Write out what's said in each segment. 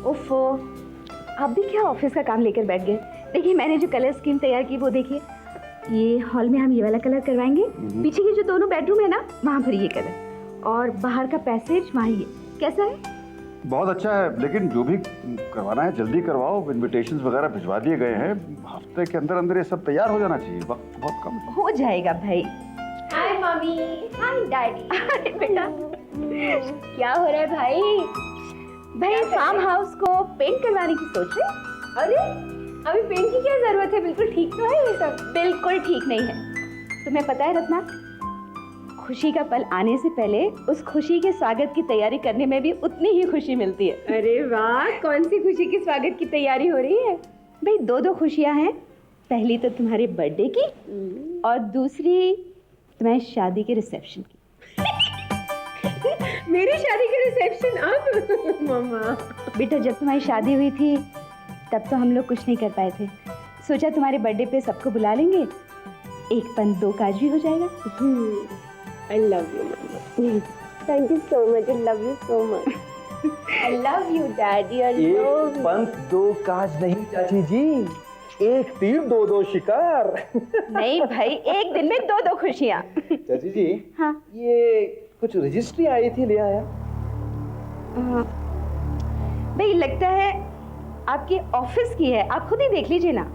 उफ़ो, आप भी क्या ऑफिस का काम लेकर बैठ गए। देखिए मैंने जो कलर स्कीम तैयार की वो देखिए। ये हॉल में हम ये वाला कलर करवाएंगे, पीछे के जो दोनों बेडरूम है ना वहाँ पर ये कलर, और बाहर का पैसेज वहाँ ये। कैसा है? बहुत अच्छा है, लेकिन जो भी करवाना है जल्दी करवाओ। इनविटेशंस वगैरह भिजवा दिए गए हैं, हफ्ते के अंदर अंदर ये सब तैयार हो जाना चाहिए। वक्त बहुत कम है। हो जाएगा भाई। हाय मम्मी। हाय डैडी। अरे बेटा क्या हो रहा है भाई? भाई फार्म हाउस को पेंट करवाने की सोच रहे? अरे अभी पेंट की क्या जरूरत है? बिल्कुल ठीक तो है ये सब। बिल्कुल ठीक नहीं है। तुम्हें पता है रत्ना, खुशी का पल आने से पहले उस खुशी के स्वागत की तैयारी करने में भी उतनी ही खुशी मिलती है। अरे वाह, कौन सी खुशी के स्वागत की तैयारी हो रही है? भाई दो खुशियां हैं। पहली तो तुम्हारे बर्थडे की और दूसरी तुम्हारी शादी के रिसेप्शन की। मेरी शादी के रिसेप्शन अब? मम्मा बेटा जब तुम्हारी शादी हुई थी तब तो हम लोग कुछ नहीं कर पाए थे। सोचा तुम्हारे बर्थडे पे सबको बुला लेंगे, एक पन दो काज भी हो जाएगा। I love you, Mama. Thank you so much. I love you so much. I love you, Daddy. I love एक you. पंख दो काज नहीं चाची जी, एक तीर दो शिकार। नहीं भाई, एक दिन में दो खुशियाँ। चाची जी, हाँ ये कुछ रजिस्ट्री आई थी, ले आया? भाई लगता है आपके ऑफिस की है, आप खुद ही देख लीजिए ना।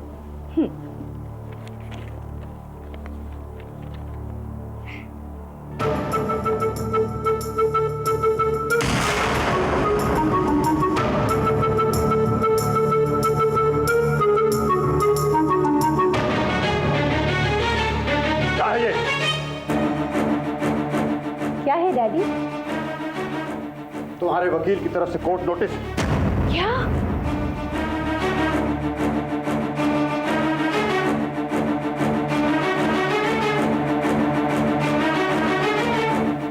क्या है डैडी? तुम्हारे वकील की तरफ से कोर्ट नोटिस। क्या?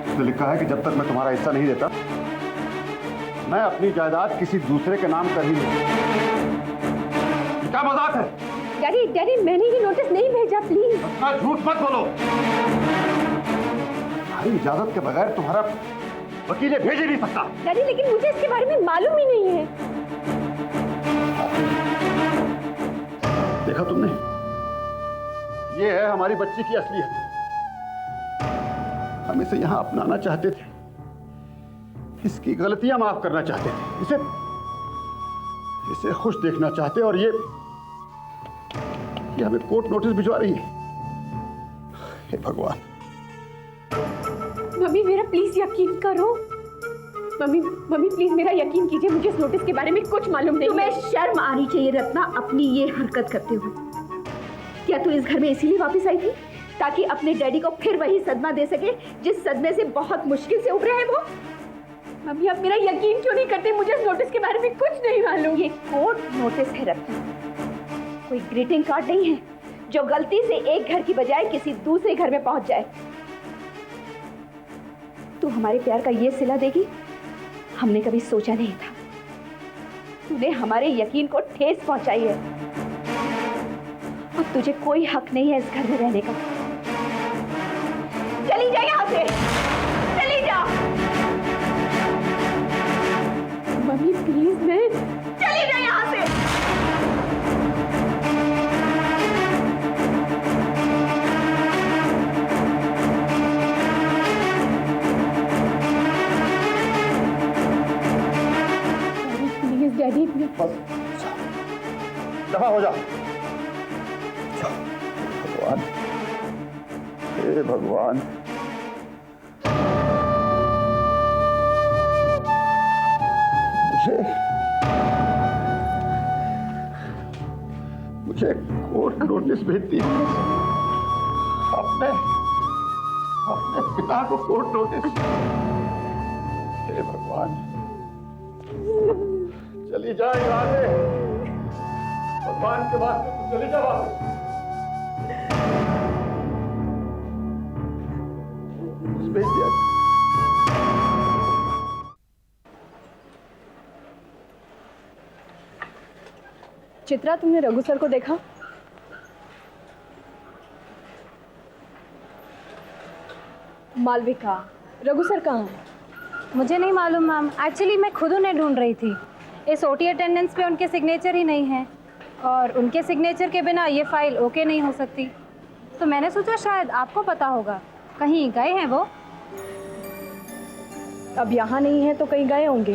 उसने लिखा है कि जब तक मैं तुम्हारा हिस्सा नहीं देता मैं अपनी जायदाद किसी दूसरे के नाम कर ही नहीं। क्या मजाक है? डैडी डैडी, मैंने ये नोटिस नहीं भेजा, प्लीज। इतना झूठ मत बोलो। तुम्हारी इजाजत के बगैर तुम्हारा वकील ये भेज ही नहीं सकता। डैडी लेकिन मुझे इसके बारे में मालूम ही नहीं है। देखा तुमने, ये है हमारी बच्ची की असलियत। हम इसे यहाँ अपनाना चाहते थे, इसकी गलतियां माफ करना चाहते थे, इसे खुश देखना चाहते, और ये हमें कोर्ट नोटिस भिजवा रही है। हे भगवान। मम्मी मेरा प्लीज यकीन करो। मम्मी प्लीज मेरा यकीन कीजिए, मुझे इस नोटिस के बारे में कुछ मालूम नहीं। तुम्हें शर्म आनी चाहिए रत्ना अपनी ये हरकत करते हुए। क्या तू इस घर में इसीलिए वापस आई थी ताकि अपने डैडी को फिर वही सदमा दे सके जिस सदमे से बहुत मुश्किल से उभरे हैं वो? मम्मी आप मेरा यकीन क्यों नहीं करते? मुझे इस नोटिस के बारे में कुछ नहीं मालूम। ये कोर्ट नोटिस है रत्ना, कोई ग्रीटिंग कार्ड नहीं है जो गलती से एक घर की बजाय किसी दूसरे घर में पहुंच जाए। तू हमारे प्यार का ये सिला देगी, हमने कभी सोचा नहीं था। तूने हमारे यकीन को ठेस पहुंचाई है। अब तुझे कोई हक नहीं है इस घर में रहने का। चली जा यहां से, चली जा। मम्मी प्लीज, मैं चली जा यहां से। प्लीज डैडी, दफा हो जा। भगवान, हे भगवान। मुझे कोर्ट नोटिस भेजती है। अपने पिता को कोर्ट नोटिस। हे भगवान, चली जा यहाँ से। भगवान के वास्ते तू चली जा वापस। भेज दिया। चित्रा, तुमने रघु सर को देखा? मालविका, रघु सर कहाँ है? मुझे नहीं मालूम मैम, एक्चुअली मैं खुद उन्हें ढूंढ रही थी। इस ओटी अटेंडेंस पे उनके सिग्नेचर ही नहीं है और उनके सिग्नेचर के बिना ये फाइल ओके नहीं हो सकती, तो मैंने सोचा शायद आपको पता होगा। कहीं गए हैं वो? अब यहाँ नहीं है तो कहीं गए होंगे।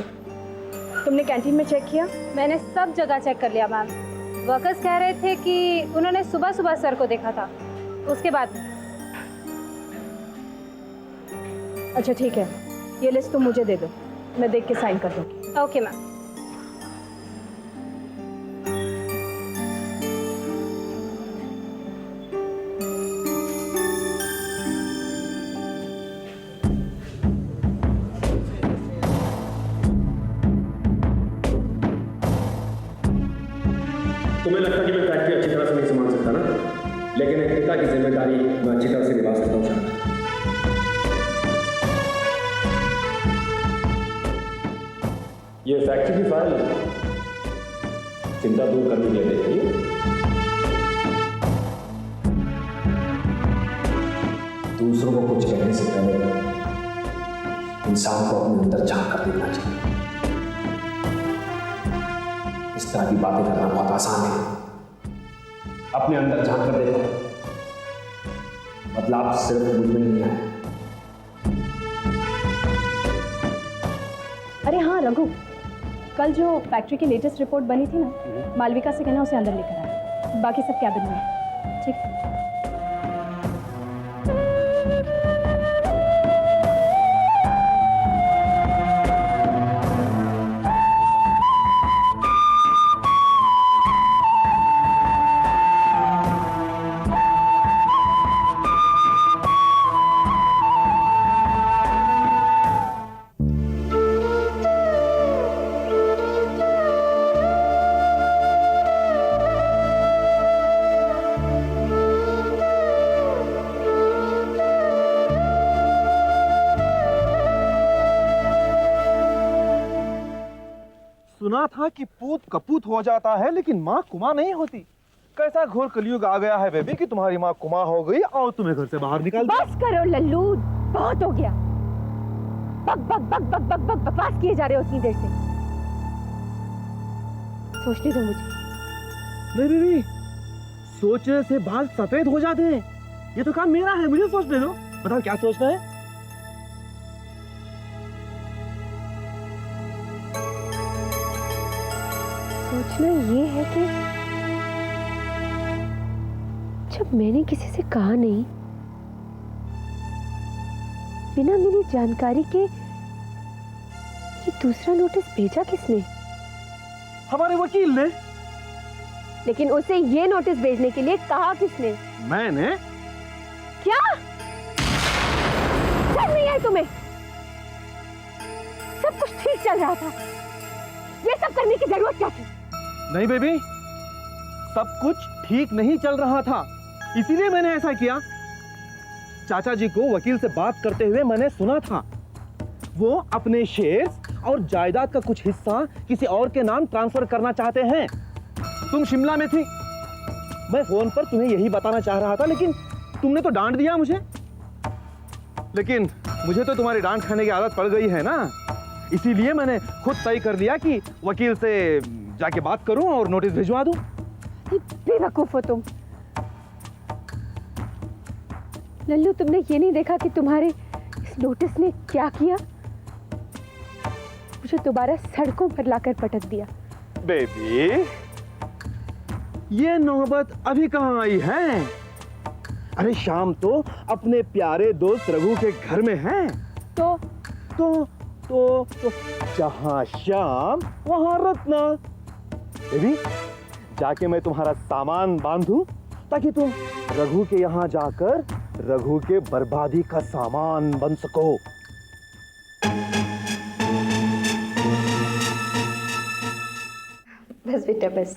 तुमने कैंटीन में चेक किया? मैंने सब जगह चेक कर लिया मैम। वर्कर्स कह रहे थे कि उन्होंने सुबह सुबह सर को देखा था, उसके बाद। अच्छा ठीक है, ये लिस्ट तुम मुझे दे दो, मैं देख के साइन कर दूँगी। Okay ma'am. तुम्हें लगता कि मैं फैक्ट्री अच्छी तरह से नहीं संभाल सकता ना, लेकिन एक पिता की जिम्मेदारी मैं अच्छी तरह से निभा सकता हूँ शायद। ये फैक्ट्री की फाइल चिंता दूर करने के लिए देखिए। दूसरों को कुछ कहने से पहले इंसान को अपने अंदर झांक कर देखना चाहिए। इस तरह की बातें करना बहुत आसान है। अपने अंदर झांक कर देखो, बदलाव सिर्फ मुझ में नहीं है। अरे हाँ रघु, कल जो फैक्ट्री की लेटेस्ट रिपोर्ट बनी थी ना, मालविका से कहना उसे अंदर लेकर आए। बाकी सब कैबिन में है। ठीक। सुना था कि पूत कपूत हो जाता है लेकिन माँ कुमां नहीं होती। कैसा घोर कलयुग आ गया है बेबी कि तुम्हारी माँ कुमां हो गई और तुम्हें घर से बाहर निकाल दिया। बस करो लल्लू, बहुत हो गया। बक बक बक बक बक बक बकवास किए जा रहे हो इतनी देर से। सोचने दो मुझे। नहीं बेबी, सोचने से बाल सफेद हो जाते हैं। ये तो काम मेरा है, मुझे सोचने दो। बताओ क्या सोचना है? सोचना ये है कि जब मैंने किसी से कहा नहीं, बिना मेरी जानकारी के ये दूसरा नोटिस भेजा किसने? हमारे वकील ने। लेकिन उसे ये नोटिस भेजने के लिए कहा किसने? मैंने। क्या शर्म नहीं आई तुम्हें? सब कुछ ठीक चल रहा था, ये सब करने की जरूरत क्या थी? नहीं बेबी, सब कुछ ठीक नहीं चल रहा था, इसीलिए मैंने ऐसा किया। चाचा जी को वकील से बात करते हुए मैंने सुना था वो अपने शेयर्स और जायदाद का कुछ हिस्सा किसी और के नाम ट्रांसफर करना चाहते हैं। तुम शिमला में थी, मैं फोन पर तुम्हें यही बताना चाह रहा था, लेकिन तुमने तो डांट दिया मुझे। लेकिन मुझे तो तुम्हारी डांट खाने की आदत पड़ गई है ना, इसीलिए मैंने खुद तय कर लिया कि वकील से जाके बात करूं और नोटिस भिजवा दूं। बेवकूफ हो तुम। लल्लू, तुमने ये नहीं देखा कि तुम्हारे इस नोटिस ने क्या किया? मुझे दोबारा सड़कों पर लाकर पटक दिया। बेबी, ये नौबत अभी कहाँ आई है? अरे शाम तो अपने प्यारे दोस्त रघु के घर में है। तो जहाँ शाम वहाँ रत्ना। बेबी, जाके मैं तुम्हारा सामान बांधूं ताकि तुम रघु के यहाँ जाकर रघु के बर्बादी का सामान बन सको। बस बेटा बस।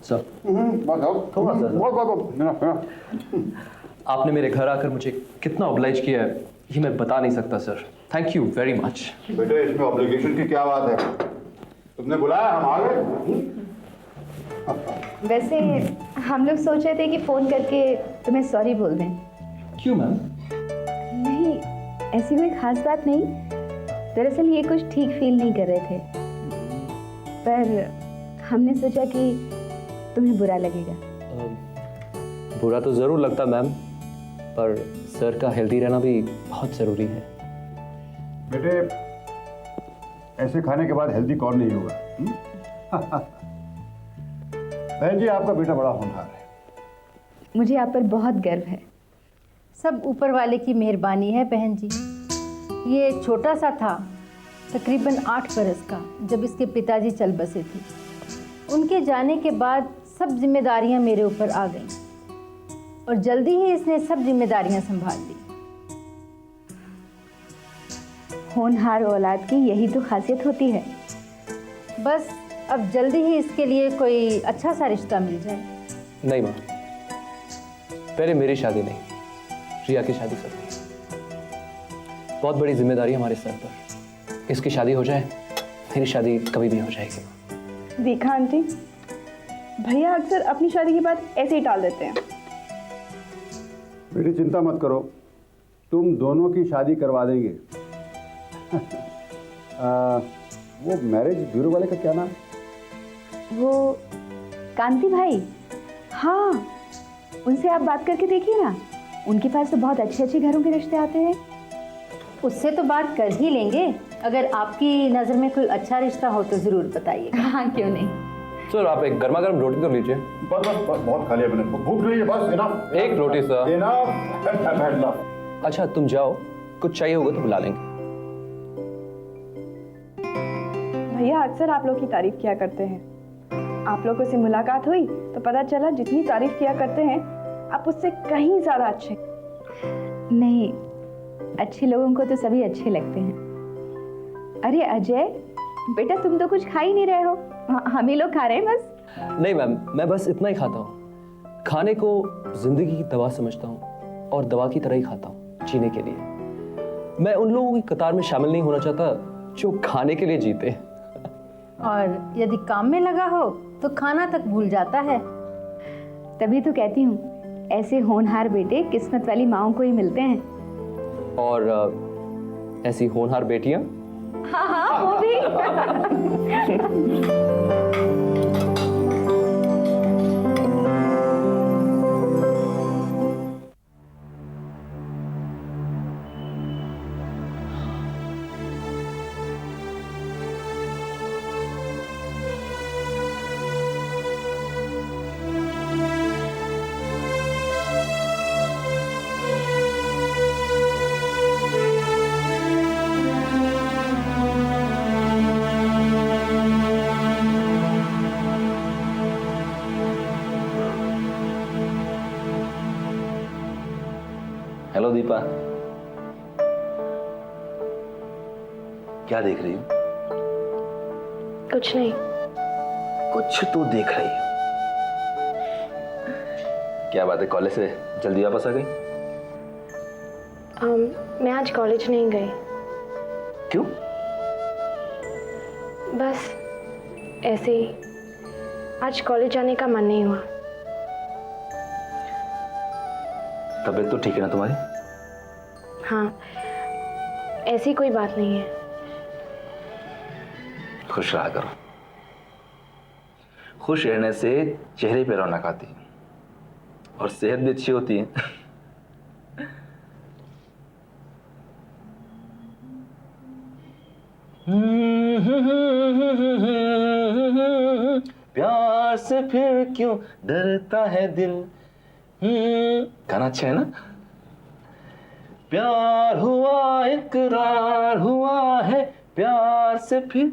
सर, आपने मेरे घर आकर मुझे कितना ऑब्लाइज किया है ये मैं बता नहीं सकता sir. Thank you very much. बेटे, इसमें ऑब्लिगेशन की क्या बात है? तुमने बुलाया, हम आ गए। वैसे हम लोग सोच रहे थे कि फोन करके तुम्हें सॉरी बोल दें। क्यों मैम? नहीं, ऐसी कोई खास बात नहीं, दरअसल ये कुछ ठीक फील नहीं कर रहे थे, पर हमने सोचा कि तुम्हें बुरा लगेगा। बुरा तो ज़रूर लगता मैम, पर सर का हेल्दी रहना भी बहुत ज़रूरी है। बेटे, ऐसे खाने के बाद हेल्दी कौन नहीं होगा? बहन जी, आपका बेटा बड़ा होनहार है। मुझे आप पर बहुत गर्व है। सब ऊपर वाले की मेहरबानी है बहन जी। ये छोटा सा था, तकरीबन 8 बरस का, जब इसके पिताजी चल बसे थे। उनके जाने के बाद सब जिम्मेदारियां मेरे ऊपर आ गईं और जल्दी ही इसने सब जिम्मेदारियां संभाल ली। होनहार औलाद की यही तो खासियत होती है। बस अब जल्दी ही इसके लिए कोई अच्छा सा रिश्ता मिल जाए। नहीं माँ, पहले मेरी शादी नहीं, रिया की शादी करनी है। बहुत बड़ी जिम्मेदारी है हमारे सर पर। इसकी शादी हो जाए, मेरी शादी कभी भी हो जाएगी। देखा आंटी, भैया अक्सर अपनी शादी की बात ऐसे ही टाल देते हैं। बेटी चिंता मत करो, तुम दोनों की शादी करवा देंगे। वो मैरिज ब्यूरो वाले का क्या नाम? वो कांति भाई, हाँ, उनसे आप बात करके देखिए ना, उनके पास तो बहुत अच्छे अच्छे घरों के रिश्ते आते हैं। उससे तो बात कर ही लेंगे। अगर आपकी नज़र में कोई अच्छा रिश्ता हो तो ज़रूर बताइएगा। हाँ, क्यों नहीं। सर आप एक गर्मा गर्म रोटी तो लीजिए। बस बस बस, बहुत खा लिया मैंने, भूख नहीं है, बस इनफ। एक रोटी सर। इनफ। अच्छा तुम जाओ, कुछ चाहिए होगा तो बुला लेंगे। भैया अक्सर आप लोग की तारीफ किया करते हैं। आप लोगों से मुलाकात हुई तो पता चला जितनी तारीफ किया करते हैं आप उससे कहीं ज्यादा अच्छे। नहीं, अच्छे लोगों को तो सभी अच्छे लगते हैं। अरे अजय बेटा, तुम तो कुछ खा ही नहीं रहे हो, हम ही लोग खा रहे हैं बस। नहीं मैम, मैं बस इतना ही खाता हूँ। खाने को जिंदगी की दवा समझता हूँ और दवा की तरह ही खाता हूँ जीने के लिए। मैं उन लोगों की कतार में शामिल नहीं होना चाहता जो खाने के लिए जीते। और यदि काम में लगा हो तो खाना तक भूल जाता है। तभी तो कहती हूँ, ऐसे होनहार बेटे किस्मत वाली माओं को ही मिलते हैं। और ऐसी होनहार बेटियां। हाँ हाँ, वो भी। हेलो दीपा, क्या देख रही हो? कुछ नहीं। कुछ तो देख रही हो। क्या बात है, कॉलेज से जल्दी वापस आ गई? मैं आज कॉलेज नहीं गई। क्यों? बस ऐसे ही, आज कॉलेज जाने का मन नहीं हुआ। तबीयत तो ठीक है ना तुम्हारी? हाँ, ऐसी कोई बात नहीं है। खुश रहा करो। खुश रहने से चेहरे पे रौनक आती है और सेहत भी अच्छी होती है। प्यार से फिर क्यों डरता है दिल। गाना अच्छा है ना? प्यार हुआ इकरार हुआ है, प्यार से फिर।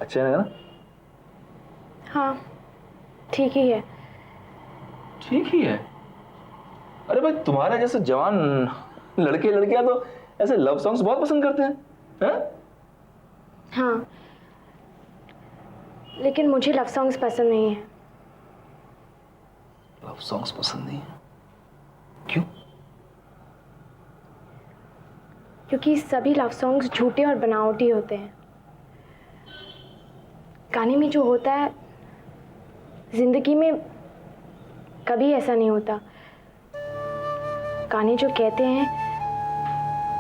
अच्छा है ना? हाँ, ठीक ही है। ठीक ही है। अरे भाई, तुम्हारे जैसे जवान लड़के लड़कियां तो ऐसे लव सॉन्ग्स बहुत पसंद करते हैं, हैं? हाँ, लेकिन मुझे लव सॉन्ग्स पसंद नहीं है। लव सॉन्ग्स पसंद नहीं है? क्यों? क्योंकि सभी लव सॉन्ग्स झूठे और बनावटी होते हैं। गाने में जो होता है जिंदगी में कभी ऐसा नहीं होता। गाने जो कहते हैं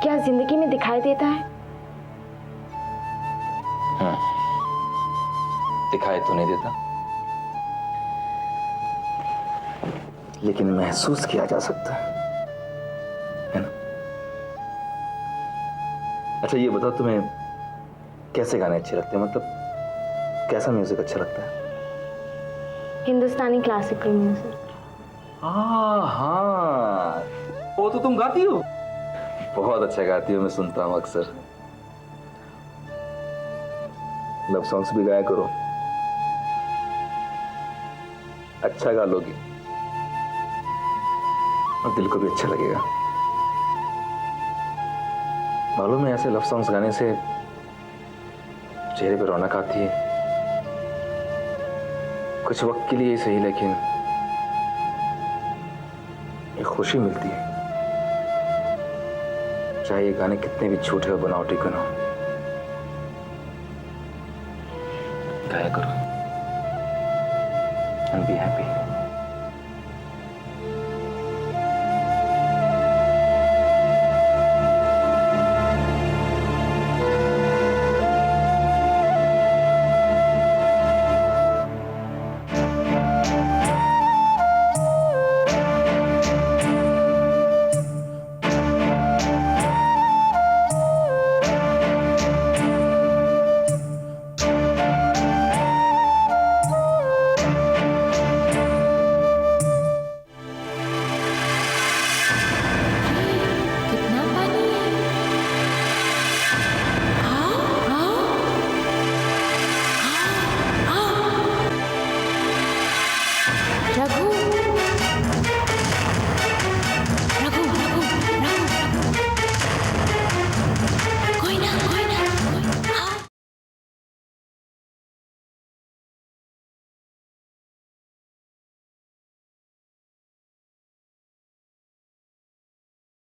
क्या जिंदगी में दिखाई देता है? दिखाई तो नहीं देता, लेकिन महसूस किया जा सकता है ना? अच्छा ये बताओ, तुम्हें कैसे गाने अच्छे लगते हैं? मतलब कैसा म्यूजिक अच्छा लगता है? हिंदुस्तानी क्लासिकल म्यूजिक। हाँ, वो तो तुम गाती हो, बहुत अच्छा गाती हो, मैं सुनता हूँ अक्सर। लव सॉन्ग्स भी गाया करो, अच्छा गा लोगी और दिल को भी अच्छा लगेगा। मालूम है, ऐसे लव सॉन्ग्स गाने से चेहरे पे रौनक आती है, कुछ वक्त के लिए ही सही, लेकिन एक खुशी मिलती है, चाहे ये गाने कितने भी झूठे और बनावटी क्यों ना हो। गाया करो and be happy.